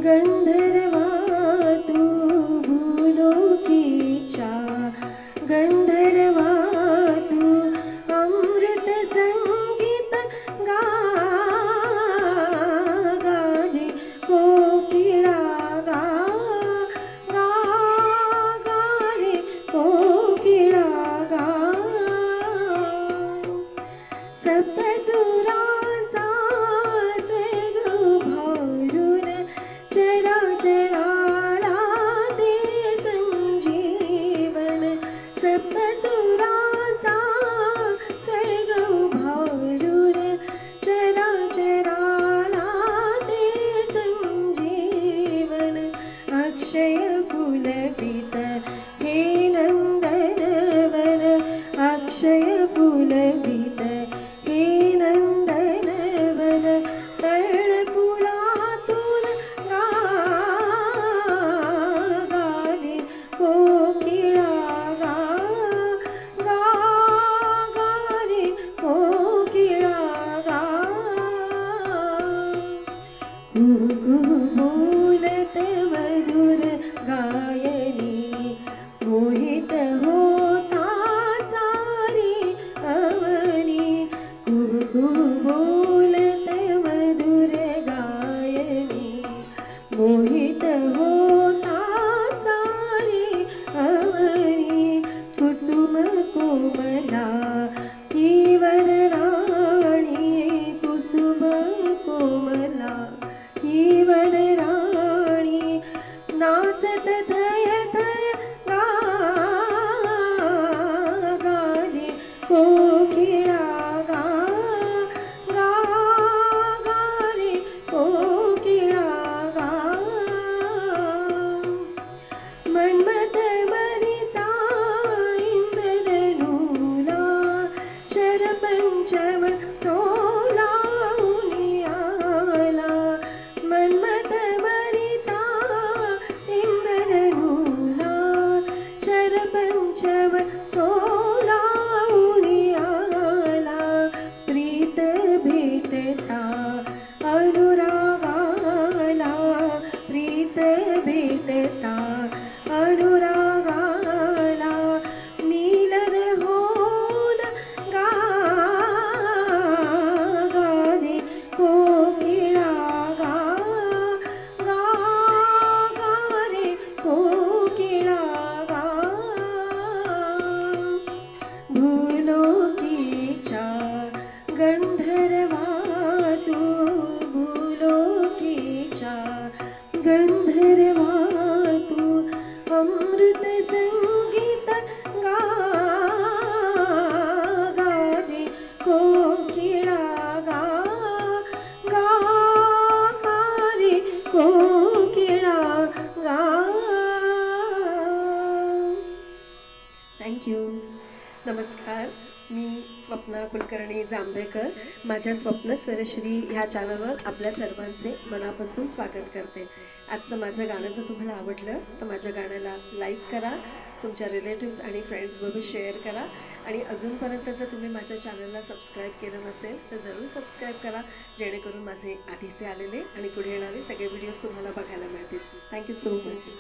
गंधर्वा तू भूलोकीचा गंधर्वा तू अमृत संगीत गा गाजे कोकिळा गा गा गारे कोकिळा गा सप्तसुरांचा स्वर्ग भरून चराचराला दे संजीवन सप्तसुरांचा स्वर्ग भरून चराचराला दे संजीवन अक्षय फुलवित हे नंदनवन अक्षय फुलवित हे नंदनवन पर्णफुलातून गा गाजे कोकिळा गा गा गारे कोकिळा गा कुहू बोलत मधुर गायनी मोहित होता सारी अवनी कुहू बोलत मधुर गायनी मोहित होता सारी अवनी कुसुम कोमला ही वनराणी कुसुम कोमला ही वनराणी नाचत थय थय गा गाजे कोकिळा गा गा गारे कोकिळा गा मन्मथ मनीचा इंद्रधनुला शरपंचम तो लावून आला मन्मथ मनीचा इंद्रधनुला शरपंचम तो लावून आला प्रीत भेटता अनुरागाला प्रीत भेटता अनुरागाला नीलर होन गा गाजे कोकिळा गा गा गारे कोकिळा गा भूलोकीचा गंधर्वा तू भूलोकीचा गंधर्वा तू अमृत संगीत गा गाजे कोकिळा गा गा गारे कोकिळा गा थँक्यू नमस्कार मी स्वप्ना कुलकर्णी जांभेकर माझ्या स्वप्न स्वरश्री ह्या चॅनलवर आपल्या सर्वांचे मनापासून स्वागत करते आजचं माझं गाणं जर तुम्हाला आवडलं तर माझ्या गाण्याला लाईक करा तुमच्या रिलेटिव्स आणि फ्रेंड्सबरोबर शेअर करा आणि अजूनपर्यंत जर तुम्ही माझ्या चॅनलला सबस्क्राईब केलं नसेल तर जरूर सबस्क्राईब करा जेणेकरून माझे आधीचे आलेले आणि पुढे येणारे सगळे व्हिडिओज तुम्हाला बघायला मिळतील थँक्यू सो मच